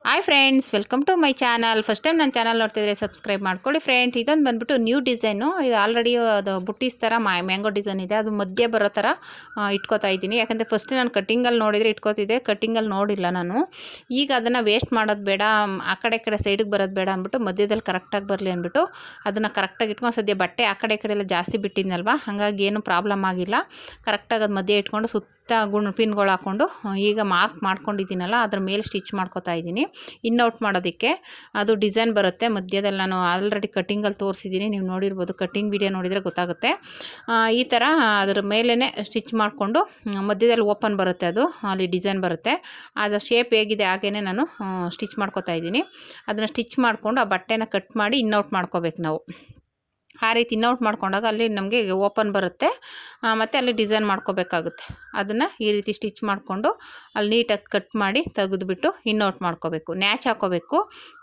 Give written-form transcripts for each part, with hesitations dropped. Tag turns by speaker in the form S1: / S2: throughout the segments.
S1: Hi friends, welcome to my channel. First time ನನ್ನ channel ನೋಡ್ತಿದ್ರೆ subscribe ಮಾಡ್ಕೊಳ್ಳಿ friend. ಇದೊಂದು ಬಂದುಬಿಟ್ಟು ನ್ಯೂ ಡಿಸೈನು. ಇದು ಆಲ್ರೆಡಿ ಅದು ಬುಟ್ಟೀಸ್ ಥರ ಮ್ಯಾಂಗೋ ಡಿಸೈನ್ ಇದೆ. ಅದು ಮಧ್ಯೆ ಬರೋ ಥರ ಇಟ್ಕೋತಾ ಇದ್ದೀನಿ. ಯಾಕಂದರೆ ಫಸ್ಟ್ ನಾನು ಕಟ್ಟಿಂಗಲ್ಲಿ ನೋಡಿದರೆ ಇಟ್ಕೋತಿದ್ದೆ, ಕಟ್ಟಿಂಗಲ್ಲಿ ನೋಡಿಲ್ಲ ನಾನು. ಈಗ ಅದನ್ನು ವೇಸ್ಟ್ ಮಾಡೋದು ಬೇಡ, ಆ ಕಡೆ ಸೈಡಿಗೆ ಬರೋದು ಬೇಡ ಅಂದ್ಬಿಟ್ಟು ಮಧ್ಯದಲ್ಲಿ ಕರೆಕ್ಟಾಗಿ ಬರಲಿ ಅಂದ್ಬಿಟ್ಟು ಅದನ್ನು ಕರೆಕ್ಟಾಗಿ ಇಟ್ಕೊಂಡು, ಸದ್ಯ ಬಟ್ಟೆ ಆ ಕಡೆ ಎಲ್ಲ ಜಾಸ್ತಿ ಬಿಟ್ಟಿದ್ನಲ್ವ, ಹಾಗಾಗಿ ಏನು ಪ್ರಾಬ್ಲಮ್ ಆಗಿಲ್ಲ. ಕರೆಕ್ಟಾಗಿ ಅದು ಮಧ್ಯೆ ಇಟ್ಕೊಂಡು ಸುತ್ತ ಪಿನ್ಗಳು ಹಾಕ್ಕೊಂಡು ಈಗ ಮಾರ್ಕ್ ಮಾಡ್ಕೊಂಡಿದ್ದೀನಲ್ಲ ಅದ್ರ ಮೇಲೆ ಸ್ಟಿಚ್ ಮಾಡ್ಕೋತಾ ಇದ್ದೀನಿ. ಇನ್ಔಟ್ ಮಾಡೋದಕ್ಕೆ ಅದು ಡಿಸೈನ್ ಬರುತ್ತೆ ಮಧ್ಯದಲ್ಲಿ. ನಾನು ಆಲ್ರೆಡಿ ಕಟ್ಟಿಂಗಲ್ಲಿ ತೋರಿಸಿದ್ದೀನಿ, ನೀವು ನೋಡಿರ್ಬೋದು, ಕಟ್ಟಿಂಗ್ ವಿಡಿಯೋ ನೋಡಿದರೆ ಗೊತ್ತಾಗುತ್ತೆ. ಈ ಥರ ಅದರ ಮೇಲೇ ಸ್ಟಿಚ್ ಮಾಡಿಕೊಂಡು ಮಧ್ಯದಲ್ಲಿ ಓಪನ್ ಬರುತ್ತೆ, ಅದು ಅಲ್ಲಿ ಡಿಸೈನ್ ಬರುತ್ತೆ. ಅದರ ಶೇಪ್ ಹೇಗಿದೆ ಹಾಗೇ ನಾನು ಸ್ಟಿಚ್ ಮಾಡ್ಕೋತಾ ಇದ್ದೀನಿ. ಅದನ್ನು ಸ್ಟಿಚ್ ಮಾಡಿಕೊಂಡು ಆ ಬಟ್ಟೆನ ಕಟ್ ಮಾಡಿ ಇನ್ಔಟ್ ಮಾಡ್ಕೋಬೇಕು ನಾವು. ಆ ರೀತಿ ಇನ್ಔಟ್ ಮಾಡ್ಕೊಂಡಾಗ ಅಲ್ಲಿ ನಮಗೆ ಓಪನ್ ಬರುತ್ತೆ, ಮತ್ತು ಅಲ್ಲಿ ಡಿಸೈನ್ ಮಾಡ್ಕೋಬೇಕಾಗುತ್ತೆ. ಅದನ್ನು ಈ ರೀತಿ ಸ್ಟಿಚ್ ಮಾಡಿಕೊಂಡು ಅಲ್ಲಿ ನೀಟಾಗಿ ಕಟ್ ಮಾಡಿ ತೆಗೆದುಬಿಟ್ಟು ಇನ್ಔಟ್ ಮಾಡ್ಕೋಬೇಕು. ನ್ಯಾಚ್ ಹಾಕ್ಕೋಬೇಕು.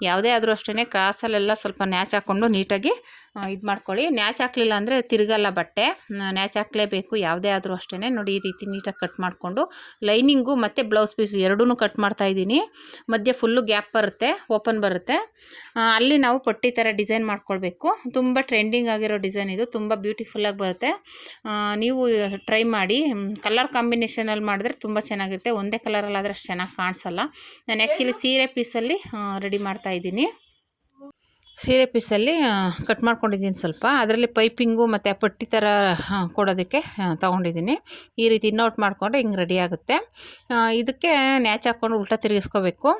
S1: ಯಾವುದೇ ಆದರೂ ಅಷ್ಟೇ ಕ್ರಾಸಲ್ಲೆಲ್ಲ ಸ್ವಲ್ಪ ನ್ಯಾಚ್ ಹಾಕ್ಕೊಂಡು ನೀಟಾಗಿ ಇದು ಮಾಡ್ಕೊಳ್ಳಿ. ನ್ಯಾಚ್ ಹಾಕಲಿಲ್ಲ ಅಂದರೆ ತಿರುಗಲ್ಲ ಬಟ್ಟೆ, ನ್ಯಾಚ್ ಹಾಕಲೇಬೇಕು ಯಾವುದೇ ಆದರೂ ಅಷ್ಟೇ. ನೋಡಿ, ಈ ರೀತಿ ನೀಟಾಗಿ ಕಟ್ ಮಾಡಿಕೊಂಡು ಲೈನಿಂಗು ಮತ್ತು ಬ್ಲೌಸ್ ಪೀಸ್ ಎರಡೂ ಕಟ್ ಮಾಡ್ತಾಯಿದ್ದೀನಿ. ಮಧ್ಯೆ ಫುಲ್ಲು ಗ್ಯಾಪ್ ಬರುತ್ತೆ, ಓಪನ್ ಬರುತ್ತೆ. ಅಲ್ಲಿ ನಾವು ಪಟ್ಟಿ ಥರ ಡಿಸೈನ್ ಮಾಡ್ಕೊಳ್ಬೇಕು. ತುಂಬ ಟ್ರೆಂಡಿಂಗ್ ಆಗಿರೋ ಡಿಸೈನ್ ಇದು, ತುಂಬ ಬ್ಯೂಟಿಫುಲ್ಲಾಗಿ ಬರುತ್ತೆ. ನೀವು ಟ್ರೈ ಮಾಡಿ. ಕಲರ್ ಕಾಂಬಿನೇಷನಲ್ಲಿ ಮಾಡಿದ್ರೆ ತುಂಬ ಚೆನ್ನಾಗಿರುತ್ತೆ. ಒಂದೇ ಕಲರಲ್ಲಾದರೆ ಅಷ್ಟು ಚೆನ್ನಾಗಿ ಕಾಣಿಸಲ್ಲ. ನಾನು ಆ್ಯಕ್ಚುಲಿ ಸೀರೆ ಪೀಸಲ್ಲಿ ರೆಡಿ ಮಾಡ್ತಾಯಿದ್ದೀನಿ. ಸೀರೆ ಪೀಸಲ್ಲಿ ಕಟ್ ಮಾಡ್ಕೊಂಡಿದ್ದೀನಿ ಸ್ವಲ್ಪ. ಅದರಲ್ಲಿ ಪೈಪಿಂಗು ಮತ್ತು ಪಟ್ಟಿ ಥರ ಕೊಡೋದಕ್ಕೆ ತೊಗೊಂಡಿದ್ದೀನಿ. ಈ ರೀತಿ ಇನ್ಔಟ್ ಮಾಡಿಕೊಂಡ್ರೆ ಹಿಂಗೆ ರೆಡಿ ಆಗುತ್ತೆ. ಇದಕ್ಕೆ ನ್ಯಾಚ್ ಹಾಕ್ಕೊಂಡು ಉಲ್ಟಾ ತಿರುಗಿಸ್ಕೋಬೇಕು.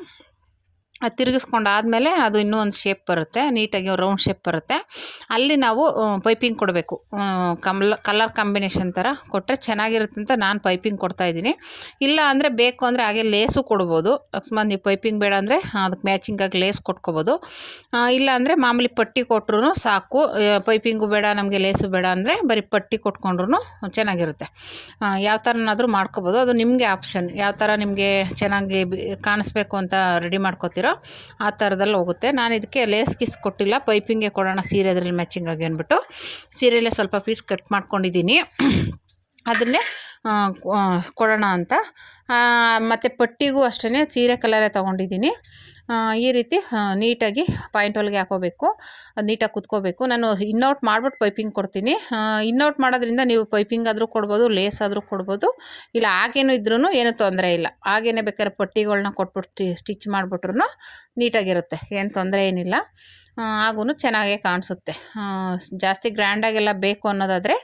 S1: ಅದು ತಿರುಗಿಸ್ಕೊಂಡಾದಮೇಲೆ ಅದು ಇನ್ನೂ ಒಂದು ಶೇಪ್ ಬರುತ್ತೆ, ನೀಟಾಗಿ ರೌಂಡ್ ಶೇಪ್ ಬರುತ್ತೆ. ಅಲ್ಲಿ ನಾವು ಪೈಪಿಂಗ್ ಕೊಡಬೇಕು. ಕಲರ್ ಕಾಂಬಿನೇಷನ್ ಥರ ಕೊಟ್ಟರೆ ಚೆನ್ನಾಗಿರುತ್ತೆ ಅಂತ ನಾನು ಪೈಪಿಂಗ್ ಕೊಡ್ತಾಯಿದ್ದೀನಿ. ಇಲ್ಲ ಅಂದರೆ ಬೇಕು ಅಂದರೆ ಹಾಗೆ ಲೇಸು ಕೊಡ್ಬೋದು. ಅಕಸ್ಮಾತ್ ನೀವು ಪೈಪಿಂಗ್ ಬೇಡ ಅಂದರೆ ಅದಕ್ಕೆ ಮ್ಯಾಚಿಂಗಾಗಿ ಲೇಸ್ ಕೊಟ್ಕೋಬೋದು. ಇಲ್ಲ ಅಂದರೆ ಮಾಮೂಲಿ ಪಟ್ಟಿ ಕೊಟ್ಟರು ಸಾಕು. ಪೈಪಿಂಗು ಬೇಡ, ನಮಗೆ ಲೇಸು ಬೇಡ ಅಂದರೆ ಬರೀ ಪಟ್ಟಿ ಕೊಟ್ಕೊಂಡ್ರೂ ಚೆನ್ನಾಗಿರುತ್ತೆ. ಯಾವ ಥರನಾದರೂ ಮಾಡ್ಕೋಬೋದು, ಅದು ನಿಮಗೆ ಆಪ್ಷನ್. ಯಾವ ಥರ ನಿಮಗೆ ಚೆನ್ನಾಗಿ ಕಾಣಿಸ್ಬೇಕು ಅಂತ ರೆಡಿ ಮಾಡ್ಕೋತೀರೋ ಆ ಥರದಲ್ಲಿ ಹೋಗುತ್ತೆ. ನಾನು ಇದಕ್ಕೆ ಲೇಸ್ ಕಿಸ್ ಕೊಟ್ಟಿಲ್ಲ, ಪೈಪಿಂಗೆ ಕೊಡೋಣ ಸೀರೆ ಅದರಲ್ಲಿ ಮ್ಯಾಚಿಂಗ್ ಆಗಿ ಅಂದ್ಬಿಟ್ಟು ಸೀರೆಯಲ್ಲೇ ಸ್ವಲ್ಪ ಫೀಟ್ ಕಟ್ ಮಾಡ್ಕೊಂಡಿದ್ದೀನಿ. ಅದನ್ನೇ ಕೊಡೋಣ ಅಂತ. ಮತ್ತು ಪಟ್ಟಿಗೂ ಅಷ್ಟೇ ಸೀರೆ ಕಲರೇ ತೊಗೊಂಡಿದ್ದೀನಿ. ಈ ರೀತಿ ನೀಟಾಗಿ ಪಾಯಿಂಟ್ ಹೊಲಿಗೆ ಹಾಕೋಬೇಕು, ಅದು ನೀಟಾಗಿ ಕುತ್ಕೋಬೇಕು. ನಾನು ಇನ್ಔಟ್ ಮಾಡ್ಬಿಟ್ಟು ಪೈಪಿಂಗ್ ಕೊಡ್ತೀನಿ. ಇನ್ಔಟ್ ಮಾಡೋದ್ರಿಂದ ನೀವು ಪೈಪಿಂಗ್ ಆದರೂ ಕೊಡ್ಬೋದು, ಲೇಸ್ ಆದರೂ ಕೊಡ್ಬೋದು. ಇಲ್ಲ ಹಾಗೇನೂ ಇದ್ರೂ ಏನೂ ತೊಂದರೆ ಇಲ್ಲ. ಹಾಗೇನೆ ಬೇಕಾದ್ರೆ ಪಟ್ಟಿಗಳನ್ನ ಕೊಟ್ಬಿಟ್ಟು ಸ್ಟಿಚ್ ಮಾಡಿಬಿಟ್ರು ನೀಟಾಗಿರುತ್ತೆ, ಏನು ತೊಂದರೆ ಏನಿಲ್ಲ. ಹಾಗೂ ಚೆನ್ನಾಗೇ ಕಾಣಿಸುತ್ತೆ. ಜಾಸ್ತಿ ಗ್ರ್ಯಾಂಡಾಗೆಲ್ಲ ಬೇಕು ಅನ್ನೋದಾದರೆ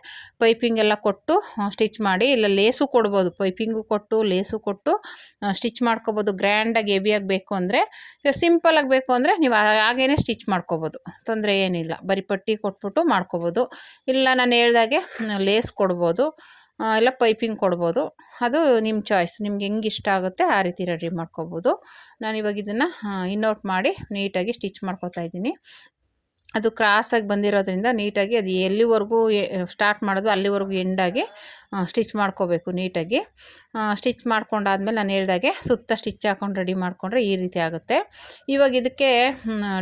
S1: ಪೈಪಿಂಗೆಲ್ಲ ಕೊಟ್ಟು ಸ್ಟಿಚ್ ಮಾಡಿ, ಇಲ್ಲ ಲೇಸು ಕೊಡ್ಬೋದು. ಪೈಪಿಂಗು ಕೊಟ್ಟು ಲೇಸು ಕೊಟ್ಟು ಸ್ಟಿಚ್ ಮಾಡ್ಕೋಬೋದು. ಗ್ರ್ಯಾಂಡಾಗಿ ಹೆವಿಯಾಗಿ ಬೇಕು ಅಂದರೆ, ಸಿಂಪಲಾಗಿ ಬೇಕು ಅಂದರೆ ನೀವು ಹಾಗೇ ಸ್ಟಿಚ್ ಮಾಡ್ಕೋಬೋದು, ತೊಂದರೆ ಏನಿಲ್ಲ. ಬರೀ ಪಟ್ಟಿ ಕೊಟ್ಬಿಟ್ಟು ಮಾಡ್ಕೋಬೋದು. ಇಲ್ಲ ನಾನು ಹೇಳ್ದಾಗೆ ಲೇಸ್ ಕೊಡ್ಬೋದು, ಇಲ್ಲ ಪೈಪಿಂಗ್ ಕೊಡ್ಬೋದು. ಅದು ನಿಮ್ಮ ಚಾಯ್ಸ್, ನಿಮ್ಗೆ ಹೆಂಗೆ ಇಷ್ಟ ಆಗುತ್ತೆ ಆ ರೀತಿ ರೆಡಿ ಮಾಡ್ಕೋಬೋದು. ನಾನಿವಾಗ ಇದನ್ನು ಇನ್ಔಟ್ ಮಾಡಿ ನೀಟಾಗಿ ಸ್ಟಿಚ್ ಮಾಡ್ಕೋತಾ ಇದ್ದೀನಿ. ಅದು ಕ್ರಾಸಾಗಿ ಬಂದಿರೋದ್ರಿಂದ ನೀಟಾಗಿ ಅದು ಎಲ್ಲಿವರೆಗೂ ಸ್ಟಾರ್ಟ್ ಮಾಡೋದು ಅಲ್ಲಿವರೆಗೂ ಎಂಡಾಗಿ ಸ್ಟಿಚ್ ಮಾಡ್ಕೋಬೇಕು ನೀಟಾಗಿ. ಸ್ಟಿಚ್ ಮಾಡ್ಕೊಂಡಾದ್ಮೇಲೆ ನಾನು ಹೇಳ್ದಾಗೆ ಸುತ್ತ ಸ್ಟಿಚ್ ಹಾಕ್ಕೊಂಡು ರೆಡಿ ಮಾಡಿಕೊಂಡ್ರೆ ಈ ರೀತಿ ಆಗುತ್ತೆ. ಇವಾಗ ಇದಕ್ಕೆ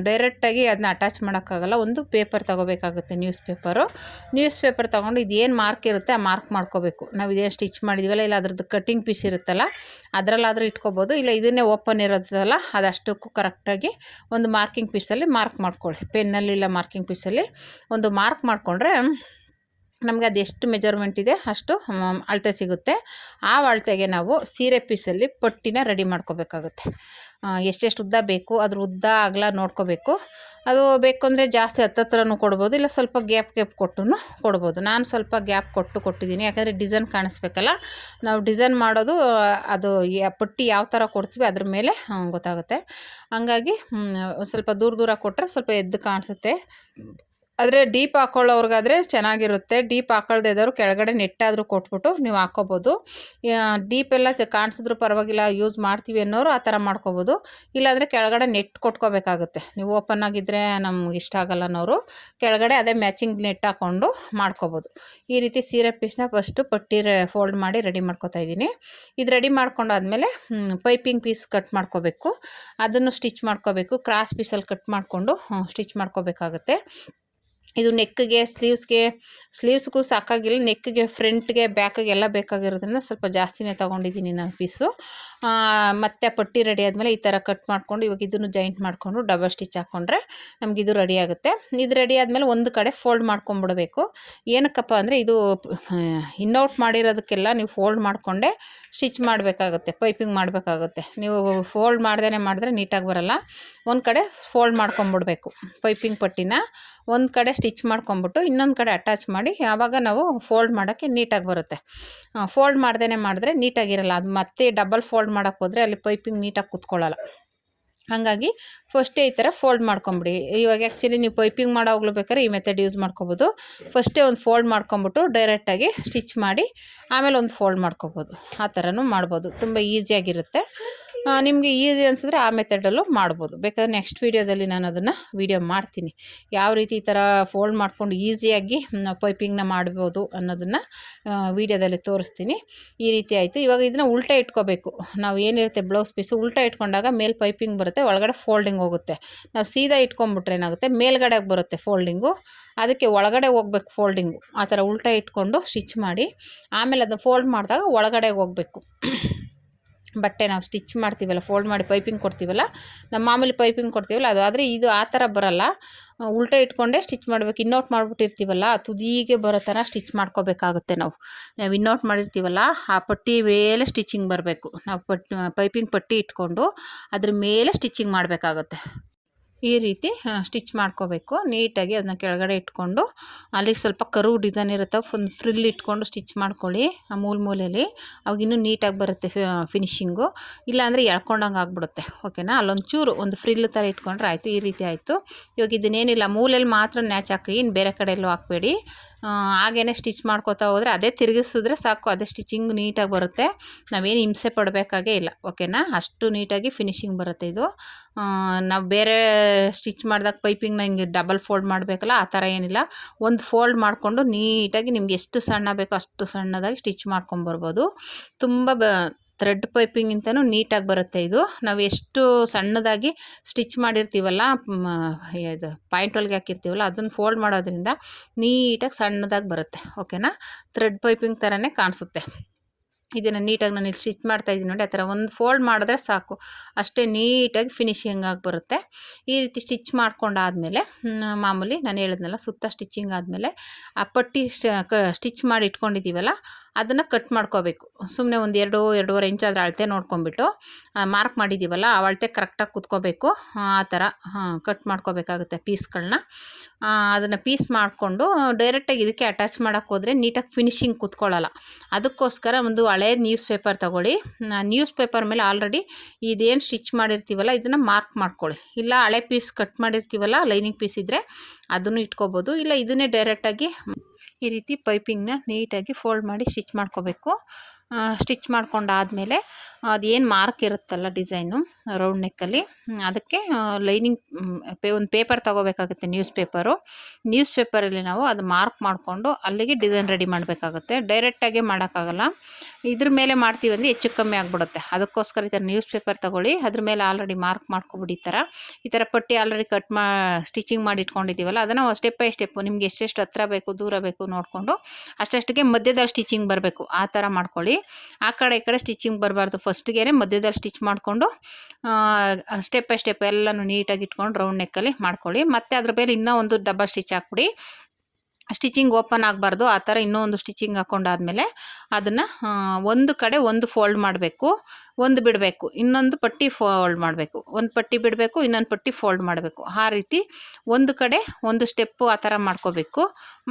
S1: ಡೈರೆಕ್ಟಾಗಿ ಅದನ್ನ ಅಟ್ಯಾಚ್ ಮಾಡೋಕ್ಕಾಗಲ್ಲ. ಒಂದು ಪೇಪರ್ ತೊಗೋಬೇಕಾಗುತ್ತೆ, ನ್ಯೂಸ್ ಪೇಪರ್ ತೊಗೊಂಡು ಇದೇನು ಮಾರ್ಕ್ ಇರುತ್ತೆ ಆ ಮಾರ್ಕ್ ಮಾಡ್ಕೋಬೇಕು. ನಾವು ಇದೇನು ಸ್ಟಿಚ್ ಮಾಡಿದ್ದೀವಲ್ಲ, ಇಲ್ಲ ಅದ್ರದ್ದು ಕಟ್ಟಿಂಗ್ ಪೀಸ್ ಇರುತ್ತಲ್ಲ ಅದರಲ್ಲಾದರೂ ಇಟ್ಕೋಬೋದು. ಇಲ್ಲ ಇದನ್ನೇ ಓಪನ್ ಇರೋದಲ್ಲ ಅದಷ್ಟಕ್ಕೂ ಕರೆಕ್ಟಾಗಿ ಒಂದು ಮಾರ್ಕಿಂಗ್ ಪೀಸಲ್ಲಿ ಮಾರ್ಕ್ ಮಾಡ್ಕೊಳ್ಳಿ. ಪೆನ್ನಲ್ಲಿ ಇಲ್ಲ ಮಾರ್ಕಿಂಗ್ ಪೀಸಲ್ಲಿ ಒಂದು ಮಾರ್ಕ್ ಮಾಡಿಕೊಂಡ್ರೆ ನಮಗೆ ಅದು ಎಷ್ಟು ಮೆಜರ್ಮೆಂಟ್ ಇದೆ ಅಷ್ಟು ಅಳತೆ ಸಿಗುತ್ತೆ. ಆ ಅಳತೆಗೆ ನಾವು ಸೀರೆ ಪೀಸಲ್ಲಿ ಪಟ್ಟಿನ ರೆಡಿ ಮಾಡ್ಕೋಬೇಕಾಗುತ್ತೆ. ಎಷ್ಟೆಷ್ಟು ಉದ್ದ ಬೇಕು ಅದ್ರ ಉದ್ದ ಅಗಲ ನೋಡ್ಕೋಬೇಕು. ಅದು ಬೇಕು ಅಂದರೆ ಜಾಸ್ತಿ ಹತ್ತತ್ರನೂ ಕೊಡ್ಬೋದು, ಇಲ್ಲ ಸ್ವಲ್ಪ ಗ್ಯಾಪ್ ಕೊಟ್ಟು ಕೊಡ್ಬೋದು. ನಾನು ಸ್ವಲ್ಪ ಗ್ಯಾಪ್ ಕೊಟ್ಟಿದ್ದೀನಿ, ಯಾಕಂದರೆ ಡಿಸೈನ್ ಕಾಣಿಸ್ಬೇಕಲ್ಲ. ನಾವು ಡಿಸೈನ್ ಮಾಡೋದು ಅದು ಪಟ್ಟಿ ಯಾವ ಥರ ಕೊಡ್ತೀವಿ ಅದ್ರ ಮೇಲೆ ಗೊತ್ತಾಗುತ್ತೆ. ಹಂಗಾಗಿ ಸ್ವಲ್ಪ ದೂರ ಕೊಟ್ಟರೆ ಸ್ವಲ್ಪ ಎದ್ದು ಕಾಣಿಸುತ್ತೆ. ಆದರೆ ಡೀಪ್ ಹಾಕ್ಕೊಳ್ಳೋರ್ಗಾದರೆ ಚೆನ್ನಾಗಿರುತ್ತೆ. ಡೀಪ್ ಹಾಕೊಳ್ದೇ ಇದ್ದವರು ಕೆಳಗಡೆ ನೆಟ್ಟಾದರೂ ಕೊಟ್ಬಿಟ್ಟು ನೀವು ಹಾಕ್ಕೋಬೋದು. ಡೀಪೆಲ್ಲ ಕಾಣಿಸಿದ್ರೂ ಪರವಾಗಿಲ್ಲ, ಯೂಸ್ ಮಾಡ್ತೀವಿ ಅನ್ನೋರು ಆ ಥರ ಮಾಡ್ಕೋಬೋದು. ಇಲ್ಲಾಂದರೆ ಕೆಳಗಡೆ ನೆಟ್ ಕೊಟ್ಕೋಬೇಕಾಗುತ್ತೆ. ನೀವು ಓಪನ್ ಆಗಿದ್ದರೆ ನಮ್ಗೆ ಇಷ್ಟ ಆಗಲ್ಲ ಅನ್ನೋರು ಕೆಳಗಡೆ ಅದೇ ಮ್ಯಾಚಿಂಗ್ ನೆಟ್ ಹಾಕ್ಕೊಂಡು ಮಾಡ್ಕೋಬೋದು. ಈ ರೀತಿ ಸೀರೆ ಪೀಸ್ನ ಫಸ್ಟು ಪಟ್ಟಿ ಫೋಲ್ಡ್ ಮಾಡಿ ರೆಡಿ ಮಾಡ್ಕೋತಾ ಇದ್ದೀನಿ. ಇದು ರೆಡಿ ಮಾಡ್ಕೊಂಡಾದ್ಮೇಲೆ ಪೈಪಿಂಗ್ ಪೀಸ್ ಕಟ್ ಮಾಡ್ಕೋಬೇಕು, ಅದನ್ನು ಸ್ಟಿಚ್ ಮಾಡ್ಕೋಬೇಕು. ಕ್ರಾಸ್ ಪೀಸಲ್ಲಿ ಕಟ್ ಮಾಡಿಕೊಂಡು ಸ್ಟಿಚ್ ಮಾಡ್ಕೋಬೇಕಾಗುತ್ತೆ. ಇದು ನೆಕ್ಗೆ, ಸ್ಲೀವ್ಸ್ಗೂ ಸಾಕಾಗಿಲ್ಲ, ನೆಕ್ಗೆ, ಫ್ರಂಟ್ಗೆ, ಬ್ಯಾಕಿಗೆ ಎಲ್ಲ ಬೇಕಾಗಿರೋದ್ರಿಂದ ಸ್ವಲ್ಪ ಜಾಸ್ತಿನೇ ತೊಗೊಂಡಿದ್ದೀನಿ ನಾನು ಪೀಸು. ಮತ್ತು ಪಟ್ಟಿ ರೆಡಿ ಆದಮೇಲೆ ಈ ಥರ ಕಟ್ ಮಾಡ್ಕೊಂಡು ಇವಾಗ ಇದನ್ನು ಜಾಯಿಂಟ್ ಮಾಡಿಕೊಂಡು ಡಬಲ್ ಸ್ಟಿಚ್ ಹಾಕ್ಕೊಂಡ್ರೆ ನಮಗಿದು ರೆಡಿ ಆಗುತ್ತೆ. ಇದು ರೆಡಿ ಆದಮೇಲೆ ಒಂದು ಕಡೆ ಫೋಲ್ಡ್ ಮಾಡ್ಕೊಂಬಿಡಬೇಕು. ಏನಕ್ಕಪ್ಪ ಅಂದರೆ ಇದು ಇನ್ನೌಟ್ ಮಾಡಿರೋದಕ್ಕೆಲ್ಲ ನೀವು ಫೋಲ್ಡ್ ಮಾಡಿಕೊಂಡೇ ಸ್ಟಿಚ್ ಮಾಡಬೇಕಾಗುತ್ತೆ, ಪೈಪಿಂಗ್ ಮಾಡಬೇಕಾಗುತ್ತೆ. ನೀವು ಫೋಲ್ಡ್ ಮಾಡ್ದೇ ಮಾಡಿದ್ರೆ ನೀಟಾಗಿ ಬರೋಲ್ಲ. ಒಂದು ಕಡೆ ಫೋಲ್ಡ್ ಮಾಡ್ಕೊಂಬಿಡ್ಬೇಕು ಪೈಪಿಂಗ್ ಪಟ್ಟಿನ, ಒಂದು ಕಡೆ ಸ್ಟಿಚ್ ಮಾಡ್ಕೊಂಬಿಟ್ಟು ಇನ್ನೊಂದು ಕಡೆ ಅಟ್ಯಾಚ್ ಮಾಡಿ ಆವಾಗ ನಾವು ಫೋಲ್ಡ್ ಮಾಡೋಕ್ಕೆ ನೀಟಾಗಿ ಬರುತ್ತೆ. ಫೋಲ್ಡ್ ಮಾಡ್ದೇ ಮಾಡಿದ್ರೆ ನೀಟಾಗಿರಲ್ಲ. ಅದು ಮತ್ತೆ ಡಬಲ್ ಫೋಲ್ಡ್ ಮಾಡೋಕ್ಕೆ ಹೋದರೆ ಅಲ್ಲಿ ಪೈಪಿಂಗ್ ನೀಟಾಗಿ ಕೂತ್ಕೊಳ್ಳಲ್ಲ. ಹಾಗಾಗಿ ಫಸ್ಟೇ ಈ ಥರ ಫೋಲ್ಡ್ ಮಾಡ್ಕೊಂಬಿಡಿ. ಇವಾಗ ಆ್ಯಕ್ಚುಲಿ ನೀವು ಪೈಪಿಂಗ್ ಮಾಡೋವಾಗಲೂ ಬೇಕಾದ್ರೆ ಈ ಮೆಥಡ್ ಯೂಸ್ ಮಾಡ್ಕೊಬೋದು. ಫಸ್ಟೇ ಒಂದು ಫೋಲ್ಡ್ ಮಾಡ್ಕೊಂಬಿಟ್ಟು ಡೈರೆಕ್ಟಾಗಿ ಸ್ಟಿಚ್ ಮಾಡಿ ಆಮೇಲೆ ಒಂದು ಫೋಲ್ಡ್ ಮಾಡ್ಕೊಬೋದು. ಆ ಥರನೂ ಮಾಡ್ಬೋದು, ತುಂಬ ಈಸಿಯಾಗಿರುತ್ತೆ. ನಿಮಗೆ ಈಸಿ ಅನಿಸಿದ್ರೆ ಆ ಮೆಥಡಲ್ಲೂ ಮಾಡ್ಬೋದು. ಬೇಕಾದ್ರೆ ನೆಕ್ಸ್ಟ್ ವೀಡಿಯೋದಲ್ಲಿ ನಾನು ಅದನ್ನು ವೀಡಿಯೋ ಮಾಡ್ತೀನಿ, ಯಾವ ರೀತಿ ಈ ಥರ ಫೋಲ್ಡ್ ಮಾಡ್ಕೊಂಡು ಈಸಿಯಾಗಿ ಪೈಪಿಂಗ್ನ ಮಾಡ್ಬೋದು ಅನ್ನೋದನ್ನು ವೀಡಿಯೋದಲ್ಲಿ ತೋರಿಸ್ತೀನಿ. ಈ ರೀತಿ ಆಯಿತು. ಇವಾಗ ಇದನ್ನು ಉಲ್ಟಾ ಇಟ್ಕೋಬೇಕು. ನಾವು ಏನಿರುತ್ತೆ ಬ್ಲೌಸ್ ಪೀಸು ಉಲ್ಟಾ ಇಟ್ಕೊಂಡಾಗ ಮೇಲೆ ಪೈಪಿಂಗ್ ಬರುತ್ತೆ, ಒಳಗಡೆ ಫೋಲ್ಡಿಂಗ್ ಹೋಗುತ್ತೆ. ನಾವು ಸೀದಾ ಇಟ್ಕೊಂಡ್ಬಿಟ್ರೆ ಏನಾಗುತ್ತೆ, ಮೇಲ್ಗಡೆಗೆ ಬರುತ್ತೆ ಫೋಲ್ಡಿಂಗು, ಅದಕ್ಕೆ ಒಳಗಡೆ ಹೋಗ್ಬೇಕು ಫೋಲ್ಡಿಂಗು. ಆ ಥರ ಉಲ್ಟಾ ಇಟ್ಕೊಂಡು ಸ್ಟಿಚ್ ಮಾಡಿ ಆಮೇಲೆ ಅದನ್ನು ಫೋಲ್ಡ್ ಮಾಡಿದಾಗ ಒಳಗಡೆಗೆ ಹೋಗಬೇಕು. ಬಟ್ಟೆ ನಾವು ಸ್ಟಿಚ್ ಮಾಡ್ತೀವಲ್ಲ, ಫೋಲ್ಡ್ ಮಾಡಿ ಪೈಪಿಂಗ್ ಕೊಡ್ತೀವಲ್ಲ, ನಮ್ಮ ಮಾಮೂಲಿ ಪೈಪಿಂಗ್ ಕೊಡ್ತೀವಲ್ಲ ಅದು. ಆದರೆ ಇದು ಆ ಥರ ಬರೋಲ್ಲ, ಉಲ್ಟಾ ಇಟ್ಕೊಂಡೇ ಸ್ಟಿಚ್ ಮಾಡಬೇಕು. ಇನ್ನೌಟ್ ಮಾಡಿಬಿಟ್ಟಿರ್ತೀವಲ್ಲ ತುದಿಗೆ ಬರೋ ಥರ ಸ್ಟಿಚ್ ಮಾಡ್ಕೋಬೇಕಾಗುತ್ತೆ. ನಾವು ಇನ್ನೌಟ್ ಮಾಡಿರ್ತೀವಲ್ಲ ಆ ಪಟ್ಟಿ ಮೇಲೆ ಸ್ಟಿಚಿಂಗ್ ಬರಬೇಕು. ನಾವು ಪೈಪಿಂಗ್ ಪಟ್ಟಿ ಇಟ್ಕೊಂಡು ಅದ್ರ ಮೇಲೆ ಸ್ಟಿಚಿಂಗ್ ಮಾಡಬೇಕಾಗುತ್ತೆ. ಈ ರೀತಿ ಸ್ಟಿಚ್ ಮಾಡ್ಕೋಬೇಕು ನೀಟಾಗಿ. ಅದನ್ನ ಕೆಳಗಡೆ ಇಟ್ಕೊಂಡು ಅಲ್ಲಿಗೆ ಸ್ವಲ್ಪ ಕರ್ವ್ ಡಿಸೈನ್ ಇರುತ್ತೆ, ಒಂದು ಫ್ರಿಲ್ ಇಟ್ಕೊಂಡು ಸ್ಟಿಚ್ ಮಾಡ್ಕೊಳ್ಳಿ ಆ ಮೂಲೆಯಲ್ಲಿ. ಅವಾಗ ಇನ್ನೂ ನೀಟಾಗಿ ಬರುತ್ತೆ ಫಿನಿಶಿಂಗು. ಇಲ್ಲಾಂದರೆ ಎಳ್ಕೊಂಡಂಗೆ ಆಗ್ಬಿಡುತ್ತೆ. ಓಕೆನಾ, ಅಲ್ಲೊಂಚೂರು ಒಂದು ಫ್ರಿಲ್ ಥರ ಇಟ್ಕೊಂಡ್ರೆ ಆಯಿತು. ಈ ರೀತಿ ಆಯಿತು. ಇವಾಗ ಇದನ್ನೇನಿಲ್ಲ, ಮೂಲೆಯಲ್ಲಿ ಮಾತ್ರ ನ್ಯಾಚ್ ಹಾಕಿ, ಇನ್ನು ಬೇರೆ ಕಡೆ ಎಲ್ಲೂ ಹಾಕಬೇಡಿ. ಹಾಗೇ ಸ್ಟಿಚ್ ಮಾಡ್ಕೋತಾ ಹೋದರೆ ಅದೇ ತಿರುಗಿಸಿದ್ರೆ ಸಾಕು, ಅದೇ ಸ್ಟಿಚಿಂಗ್ ನೀಟಾಗಿ ಬರುತ್ತೆ. ನಾವೇನು ಹಿಂಸೆ ಪಡಬೇಕಾಗೇ ಇಲ್ಲ. ಓಕೆನಾ, ಅಷ್ಟು ನೀಟಾಗಿ ಫಿನಿಶಿಂಗ್ ಬರುತ್ತೆ ಇದು. ನಾವು ಬೇರೆ ಸ್ಟಿಚ್ ಮಾಡಿದಾಗ ಪೈಪಿಂಗ್ನ ಹಿಂಗೆ ಡಬಲ್ ಫೋಲ್ಡ್ ಮಾಡಬೇಕಲ್ಲ, ಆ ಥರ ಏನಿಲ್ಲ. ಒಂದು ಫೋಲ್ಡ್ ಮಾಡಿಕೊಂಡು ನೀಟಾಗಿ ನಿಮ್ಗೆ ಎಷ್ಟು ಸಣ್ಣ ಬೇಕೋ ಅಷ್ಟು ಸಣ್ಣದಾಗಿ ಸ್ಟಿಚ್ ಮಾಡ್ಕೊಂಬರ್ಬೋದು. ತುಂಬ ಥ್ರೆಡ್ ಪೈಪಿಂಗಿಂತನೂ ನೀಟಾಗಿ ಬರುತ್ತೆ ಇದು. ನಾವು ಎಷ್ಟು ಸಣ್ಣದಾಗಿ ಸ್ಟಿಚ್ ಮಾಡಿರ್ತೀವಲ್ಲ, ಇದು ಪಾಯಿಂಟ್ ಒಳಗೆ ಹಾಕಿರ್ತೀವಲ್ಲ, ಅದನ್ನು ಫೋಲ್ಡ್ ಮಾಡೋದ್ರಿಂದ ನೀಟಾಗಿ ಸಣ್ಣದಾಗಿ ಬರುತ್ತೆ. ಓಕೆನಾ, ಥ್ರೆಡ್ ಪೈಪಿಂಗ್ ಥರನೇ ಕಾಣಿಸುತ್ತೆ. ಇದನ್ನು ನೀಟಾಗಿ ನಾನು ಇಲ್ಲಿ ಸ್ಟಿಚ್ ಮಾಡ್ತಾಯಿದ್ದೀನಿ ನೋಡಿ, ಆ ಥರ ಒಂದು ಫೋಲ್ಡ್ ಮಾಡಿದ್ರೆ ಸಾಕು, ಅಷ್ಟೇ ನೀಟಾಗಿ ಫಿನಿಶಿಂಗ್ ಆಗಿ ಬರುತ್ತೆ. ಈ ರೀತಿ ಸ್ಟಿಚ್ ಮಾಡ್ಕೊಂಡಾದಮೇಲೆ ಮಾಮೂಲಿ ನಾನು ಹೇಳಿದ್ನಲ್ಲ, ಸುತ್ತ ಸ್ಟಿಚಿಂಗ್ ಆದಮೇಲೆ ಆ ಪಟ್ಟಿ ಸ್ಟಿಚ್ ಮಾಡಿ ಇಟ್ಕೊಂಡಿದ್ದೀವಲ್ಲ ಅದನ್ನು ಕಟ್ ಮಾಡ್ಕೋಬೇಕು. ಸುಮ್ಮನೆ ಒಂದು 2-2.5 ಇಂಚ್ ಆದರೆ ಅಳತೆ ನೋಡ್ಕೊಂಬಿಟ್ಟು ಮಾರ್ಕ್ ಮಾಡಿದ್ದೀವಲ್ಲ ಆ ಅಳತೆ ಕರೆಕ್ಟಾಗಿ ಕುತ್ಕೋಬೇಕು. ಆ ಥರ ಕಟ್ ಮಾಡ್ಕೋಬೇಕಾಗುತ್ತೆ ಪೀಸ್ಗಳನ್ನ. ಅದನ್ನು ಪೀಸ್ ಮಾಡಿಕೊಂಡು ಡೈರೆಕ್ಟಾಗಿ ಇದಕ್ಕೆ ಅಟ್ಯಾಚ್ ಮಾಡೋಕ್ಕೆ ಹೋದರೆ ನೀಟಾಗಿ ಫಿನಿಶಿಂಗ್ ಕುತ್ಕೊಳ್ಳಲ್ಲ. ಅದಕ್ಕೋಸ್ಕರ ಒಂದು ಹಳೇದು ನ್ಯೂಸ್ ಪೇಪರ್ ತೊಗೊಳ್ಳಿ. ನ್ಯೂಸ್ ಪೇಪರ್ ಮೇಲೆ ಆಲ್ರೆಡಿ ಇದೇನು ಸ್ಟಿಚ್ ಮಾಡಿರ್ತೀವಲ್ಲ ಇದನ್ನು ಮಾರ್ಕ್ ಮಾಡ್ಕೊಳ್ಳಿ. ಇಲ್ಲ ಹಳೆ ಪೀಸ್ ಕಟ್ ಮಾಡಿರ್ತೀವಲ್ಲ, ಲೈನಿಂಗ್ ಪೀಸ್ ಇದ್ದರೆ ಅದನ್ನು ಇಟ್ಕೋಬೋದು. ಇಲ್ಲ ಇದನ್ನೇ ಡೈರೆಕ್ಟಾಗಿ ಈ ರೀತಿ ಪೈಪಿಂಗ್ನ ನೀಟಾಗಿ ಫೋಲ್ಡ್ ಮಾಡಿ ಸ್ಟಿಚ್ ಮಾಡ್ಕೋಬೇಕು. ಸ್ಟಿಚ್ ಮಾಡ್ಕೊಂಡಾದಮೇಲೆ ಅದೇನು ಮಾರ್ಕ್ ಇರುತ್ತಲ್ಲ ಡಿಸೈನು ರೌಂಡ್ ನೆಕ್ಕಲ್ಲಿ, ಅದಕ್ಕೆ ಲೈನಿಂಗ್ ಒಂದು ಪೇಪರ್ ತೊಗೋಬೇಕಾಗುತ್ತೆ, ನ್ಯೂಸ್ ಪೇಪರಲ್ಲಿ ನಾವು ಅದು ಮಾರ್ಕ್ ಮಾಡಿಕೊಂಡು ಅಲ್ಲಿಗೆ ಡಿಸೈನ್ ರೆಡಿ ಮಾಡಬೇಕಾಗುತ್ತೆ. ಡೈರೆಕ್ಟಾಗೆ ಮಾಡೋಕ್ಕಾಗಲ್ಲ, ಇದ್ರ ಮೇಲೆ ಮಾಡ್ತೀವಿ ಅಂದರೆ ಹೆಚ್ಚು ಕಮ್ಮಿ ಆಗಿಬಿಡುತ್ತೆ. ಅದಕ್ಕೋಸ್ಕರ ಈ ಥರ ನ್ಯೂಸ್ ಪೇಪರ್ ತೊಗೊಳ್ಳಿ, ಅದ್ರ ಮೇಲೆ ಆಲ್ರೆಡಿ ಮಾರ್ಕ್ ಮಾಡ್ಕೊಬಿಡಿ. ಈ ಥರ ಪಟ್ಟಿ ಆಲ್ರೆಡಿ ಸ್ಟಿಚಿಂಗ್ ಮಾಡಿ ಇಟ್ಕೊಂಡಿದ್ದೀವಲ್ಲ ಅದನ್ನು ಸ್ಟೆಪ್ ಬೈ ಸ್ಟೆಪ್ಪು ನಿಮ್ಗೆ ಎಷ್ಟೆಷ್ಟು ಹತ್ರ ಬೇಕು ದೂರ ಬೇಕು ನೋಡಿಕೊಂಡು ಅಷ್ಟೇ ಮಧ್ಯದಲ್ಲಿ ಸ್ಟಿಚಿಂಗ್ ಬರಬೇಕು. ಆ ಥರ ಮಾಡ್ಕೊಳ್ಳಿ. ಆ ಕಡೆ ಈ ಕಡೆ ಸ್ಟಿಚಿಂಗ್ ಬರಬಾರ್ದು. ಫಸ್ಟ್ಗೆ ಮಧ್ಯದಲ್ಲಿ ಸ್ಟಿಚ್ ಮಾಡಿಕೊಂಡು ಸ್ಟೆಪ್ ಬೈ ಸ್ಟೆಪ್ ಎಲ್ಲನೂ ನೀಟಾಗಿ ಇಟ್ಕೊಂಡು ರೌಂಡ್ ನೆಕ್ಕಲ್ಲಿ ಮಾಡ್ಕೊಳ್ಳಿ. ಮತ್ತು ಅದ್ರ ಮೇಲೆ ಇನ್ನೂ ಒಂದು ಡಬಲ್ ಸ್ಟಿಚ್ ಹಾಕ್ಬಿಡಿ. ಸ್ಟಿಚಿಂಗ್ ಓಪನ್ ಆಗಬಾರ್ದು. ಆ ಥರ ಇನ್ನೂ ಒಂದು ಸ್ಟಿಚಿಂಗ್ ಹಾಕ್ಕೊಂಡಾದ್ಮೇಲೆ ಅದನ್ನು ಒಂದು ಕಡೆ ಒಂದು ಫೋಲ್ಡ್ ಮಾಡಬೇಕು, ಒಂದು ಬಿಡಬೇಕು, ಇನ್ನೊಂದು ಪಟ್ಟಿ ಫೋಲ್ಡ್ ಮಾಡಬೇಕು, ಒಂದು ಪಟ್ಟಿ ಬಿಡಬೇಕು, ಇನ್ನೊಂದು ಪಟ್ಟಿ ಫೋಲ್ಡ್ ಮಾಡಬೇಕು. ಆ ರೀತಿ ಒಂದು ಕಡೆ ಒಂದು ಸ್ಟೆಪ್ಪು ಆ ಥರ ಮಾಡ್ಕೋಬೇಕು.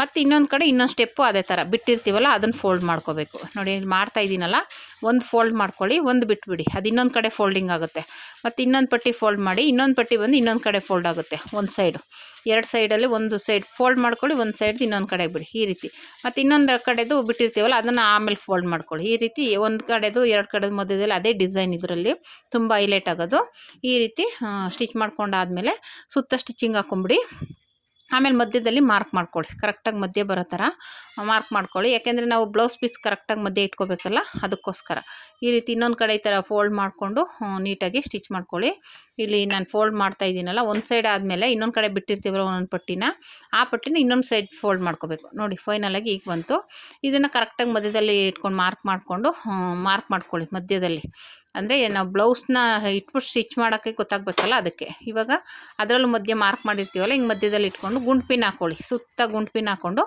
S1: ಮತ್ತು ಇನ್ನೊಂದು ಕಡೆ ಇನ್ನೊಂದು ಸ್ಟೆಪ್ಪು ಅದೇ ಥರ ಬಿಟ್ಟಿರ್ತೀವಲ್ಲ ಅದನ್ನು ಫೋಲ್ಡ್ ಮಾಡ್ಕೋಬೇಕು. ನೋಡಿ ಇಲ್ಲಿ ಮಾಡ್ತಾಯಿದ್ದೀನಲ್ಲ, ಒಂದು ಫೋಲ್ಡ್ ಮಾಡ್ಕೊಳ್ಳಿ, ಒಂದು ಬಿಟ್ಬಿಡಿ, ಅದು ಇನ್ನೊಂದು ಕಡೆ ಫೋಲ್ಡಿಂಗ್ ಆಗುತ್ತೆ. ಮತ್ತು ಇನ್ನೊಂದು ಪಟ್ಟಿ ಫೋಲ್ಡ್ ಮಾಡಿ, ಇನ್ನೊಂದು ಪಟ್ಟಿ ಬಂದು ಇನ್ನೊಂದು ಕಡೆ ಫೋಲ್ಡ್ ಆಗುತ್ತೆ. ಒಂದು ಸೈಡು 2 ಸೈಡಲ್ಲಿ ಒಂದು ಸೈಡ್ ಫೋಲ್ಡ್ ಮಾಡ್ಕೊಳ್ಳಿ, ಒಂದು ಸೈಡ್ ಇನ್ನೊಂದು ಕಡೆ ಬಿಡಿ. ಈ ರೀತಿ ಮತ್ತು ಇನ್ನೊಂದು ಕಡೆದು ಬಿಟ್ಟಿರ್ತೀವಲ್ಲ ಅದನ್ನು ಆಮೇಲೆ ಫೋಲ್ಡ್ ಮಾಡ್ಕೊಳ್ಳಿ. ಈ ರೀತಿ ಒಂದು ಕಡೆದು 2 ಕಡೆದು ಮಧ್ಯದಲ್ಲಿ ಅದೇ ಡಿಸೈನ್ ಇದರಲ್ಲಿ ತುಂಬ ಹೈಲೈಟ್ ಆಗೋದು. ಈ ರೀತಿ ಸ್ಟಿಚ್ ಮಾಡ್ಕೊಂಡಾದಮೇಲೆ ಸುತ್ತ ಸ್ಟಿಚಿಂಗ್ ಹಾಕೊಂಬಿಡಿ. ಆಮೇಲೆ ಮಧ್ಯದಲ್ಲಿ ಮಾರ್ಕ್ ಮಾಡ್ಕೊಳ್ಳಿ, ಕರೆಕ್ಟಾಗಿ ಮಧ್ಯೆ ಬರೋ ಥರ ಮಾರ್ಕ್ ಮಾಡ್ಕೊಳ್ಳಿ. ಯಾಕೆಂದರೆ ನಾವು ಬ್ಲೌಸ್ ಪೀಸ್ ಕರೆಕ್ಟಾಗಿ ಮಧ್ಯೆ ಇಟ್ಕೋಬೇಕಲ್ಲ, ಅದಕ್ಕೋಸ್ಕರ. ಈ ರೀತಿ ಇನ್ನೊಂದು ಕಡೆ ಈ ಥರ ಫೋಲ್ಡ್ ಮಾಡಿಕೊಂಡು ನೀಟಾಗಿ ಸ್ಟಿಚ್ ಮಾಡ್ಕೊಳ್ಳಿ. ಇಲ್ಲಿ ನಾನು ಫೋಲ್ಡ್ ಮಾಡ್ತಾ ಇದ್ದೀನಲ್ಲ, ಒಂದು ಸೈಡ್ ಆದಮೇಲೆ ಇನ್ನೊಂದು ಕಡೆ ಬಿಟ್ಟಿರ್ತೀವಲ್ಲ ಒಂದೊಂದು ಪಟ್ಟಿನ, ಆ ಪಟ್ಟಿನ ಇನ್ನೊಂದು ಸೈಡ್ ಫೋಲ್ಡ್ ಮಾಡ್ಕೋಬೇಕು. ನೋಡಿ ಫೈನಲಾಗಿ ಈಗ ಬಂತು. ಇದನ್ನು ಕರೆಕ್ಟಾಗಿ ಮಧ್ಯದಲ್ಲಿ ಇಟ್ಕೊಂಡು ಮಾರ್ಕ್ ಮಾಡ್ಕೊಳ್ಳಿ ಮಧ್ಯದಲ್ಲಿ. ಅಂದರೆ ನಾವು ಬ್ಲೌಸ್ನ ಇಟ್ಬಿಟ್ಟು ಸ್ಟಿಚ್ ಮಾಡೋಕ್ಕೆ ಗೊತ್ತಾಗಬೇಕಲ್ಲ, ಅದಕ್ಕೆ. ಇವಾಗ ಅದರಲ್ಲೂ ಮಧ್ಯೆ ಮಾರ್ಕ್ ಮಾಡಿರ್ತೀವಲ್ಲ, ಹಿಂಗೆ ಮಧ್ಯದಲ್ಲಿ ಇಟ್ಕೊಂಡು ಗುಂಡು ಪಿನ್ ಹಾಕ್ಕೊಳ್ಳಿ. ಸುತ್ತ ಗುಂಡು ಪಿನ್ ಹಾಕ್ಕೊಂಡು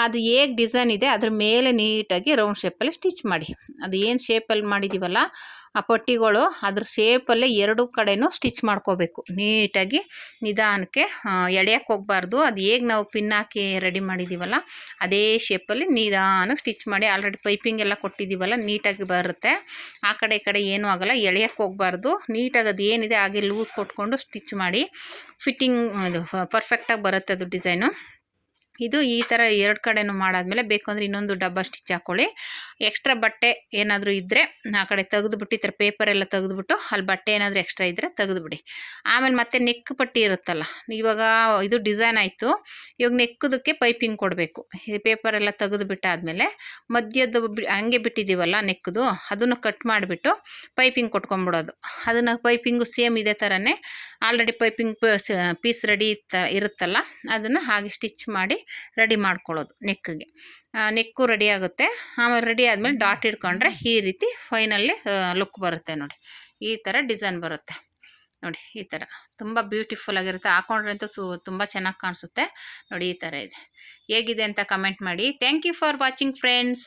S1: ಅದು ಹೇಗೆ ಡಿಸೈನ್ ಇದೆ ಅದ್ರ ಮೇಲೆ ನೀಟಾಗಿ ರೌಂಡ್ ಶೇಪಲ್ಲಿ ಸ್ಟಿಚ್ ಮಾಡಿ. ಅದು ಏನು ಶೇಪಲ್ಲಿ ಮಾಡಿದ್ದೀವಲ್ಲ ಆ ಪಟ್ಟಿಗಳು, ಅದ್ರ ಶೇಪಲ್ಲೇ ಎರಡೂ ಕಡೆನೂ ಸ್ಟಿಚ್ ಮಾಡ್ಕೋಬೇಕು ನೀಟಾಗಿ, ನಿಧಾನಕ್ಕೆ. ಎಳೆಯಕ್ಕೆ ಹೋಗಬಾರ್ದು. ಅದು ಹೇಗೆ ನಾವು ಪಿನ್ ಹಾಕಿ ರೆಡಿ ಮಾಡಿದ್ದೀವಲ್ಲ ಅದೇ ಶೇಪಲ್ಲಿ ನಿಧಾನಕ್ಕೆ ಸ್ಟಿಚ್ ಮಾಡಿ. ಆಲ್ರೆಡಿ ಪೈಪಿಂಗ್ ಎಲ್ಲ ಕೊಟ್ಟಿದ್ದೀವಲ್ಲ, ನೀಟಾಗಿ ಬರುತ್ತೆ. ಆ ಕಡೆ ಈ ಕಡೆ ಏನೂ ಆಗೋಲ್ಲ. ಎಳೆಯಕ್ಕೆ ಹೋಗಬಾರ್ದು. ನೀಟಾಗಿ ಅದು ಏನಿದೆ ಹಾಗೆ ಲೂಸ್ ಕೊಟ್ಕೊಂಡು ಸ್ಟಿಚ್ ಮಾಡಿ. ಫಿಟ್ಟಿಂಗ್ ಅದು ಪರ್ಫೆಕ್ಟಾಗಿ ಬರುತ್ತೆ ಅದು ಡಿಸೈನು. ಇದು ಈ ಥರ ಎರಡು ಕಡೆನೂ ಮಾಡಾದಮೇಲೆ ಬೇಕು ಅಂದರೆ ಇನ್ನೊಂದು ಡಬ್ಬ ಸ್ಟಿಚ್ ಹಾಕ್ಕೊಳ್ಳಿ. ಎಕ್ಸ್ಟ್ರಾ ಬಟ್ಟೆ ಏನಾದರೂ ಇದ್ದರೆ ಆ ಕಡೆ ತೆಗೆದುಬಿಟ್ಟು, ಈ ಥರ ಪೇಪರೆಲ್ಲ ತೆಗೆದುಬಿಟ್ಟು ಅಲ್ಲಿ ಬಟ್ಟೆ ಏನಾದರೂ ಎಕ್ಸ್ಟ್ರಾ ಇದ್ದರೆ ತೆಗೆದುಬಿಡಿ. ಆಮೇಲೆ ಮತ್ತೆ ನೆಕ್ ಪಟ್ಟಿ ಇರುತ್ತಲ್ಲ, ಇವಾಗ ಇದು ಡಿಸೈನ್ ಆಯಿತು. ಇವಾಗ ನೆಕ್ಕದಕ್ಕೆ ಪೈಪಿಂಗ್ ಕೊಡಬೇಕು. ಈ ಪೇಪರೆಲ್ಲ ತೆಗೆದುಬಿಟ್ಟಾದಮೇಲೆ ಮಧ್ಯದ ಹಂಗೆ ಬಿಟ್ಟಿದ್ದೀವಲ್ಲ ನೆಕ್ಕದು, ಅದನ್ನು ಕಟ್ ಮಾಡಿಬಿಟ್ಟು ಪೈಪಿಂಗ್ ಕೊಟ್ಕೊಂಬಿಡೋದು. ಅದನ್ನು ಪೈಪಿಂಗು ಸೇಮ್ ಇದೇ ಥರನೇ ಆಲ್ರೆಡಿ ಪೈಪಿಂಗ್ ಪೀಸ್ ರೆಡಿ ಇರುತ್ತಲ್ಲ, ಅದನ್ನು ಹಾಗೆ ಸ್ಟಿಚ್ ಮಾಡಿ ರೆಡಿ ಮಾಡ್ಕೊಳ್ಳೋದು ನೆಕ್ಕಿಗೆ. ನೆಕ್ಕು ರೆಡಿ ಆಗುತ್ತೆ. ಆಮೇಲೆ ರೆಡಿ ಆದಮೇಲೆ ಡಾಟ್ ಇಟ್ಕೊಂಡ್ರೆ ಈ ರೀತಿ ಫೈನಲ್ಲಿ ಲುಕ್ ಬರುತ್ತೆ ನೋಡಿ. ಈ ಥರ ಡಿಸೈನ್ ಬರುತ್ತೆ ನೋಡಿ. ಈ ಥರ ತುಂಬ ಬ್ಯೂಟಿಫುಲ್ ಆಗಿರುತ್ತೆ. ಹಾಕೊಂಡ್ರೆ ಅಂತೂ ತುಂಬ ಚೆನ್ನಾಗಿ ಕಾಣಿಸುತ್ತೆ ನೋಡಿ. ಈ ಥರ ಇದೆ. ಹೇಗಿದೆ ಅಂತ ಕಮೆಂಟ್ ಮಾಡಿ. Thank you for watching friends.